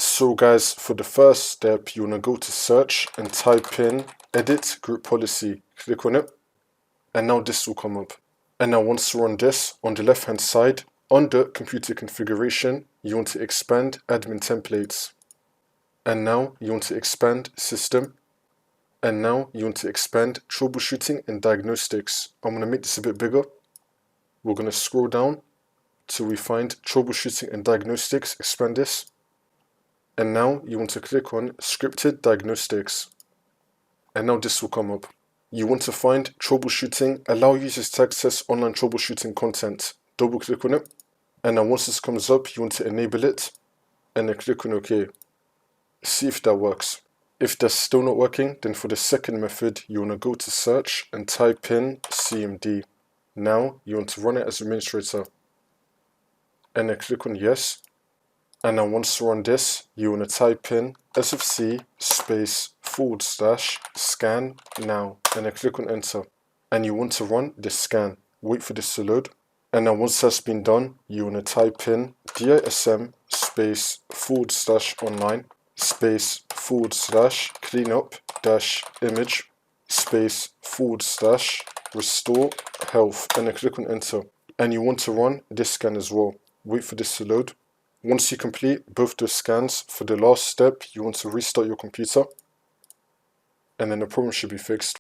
So guys, for the first step, you want to go to search and type in edit group policy. Click on it, and now this will come up. And now once you're on this, on the left hand side, under computer configuration, you want to expand admin templates. And now you want to expand system. And now you want to expand troubleshooting and diagnostics. I'm going to make this a bit bigger. We're going to scroll down till we find troubleshooting and diagnostics, expand this. And now you want to click on scripted diagnostics. And now this will come up. You want to find troubleshooting, allow users to access online troubleshooting content. Double click on it. And now once this comes up, you want to enable it. And then click on OK. See if that works. If that's still not working, then for the second method, you want to go to search and type in CMD. Now you want to run it as administrator. And then click on yes. And now once you're on this, you want to type in sfc /scan now. And then click on enter. And you want to run this scan. Wait for this to load. And now once that's been done, you want to type in dism /online /cleanup -image /restore health, and then click on enter. And you want to run this scan as well. Wait for this to load. Once you complete both those scans, for the last step, you want to restart your computer, and then the problem should be fixed.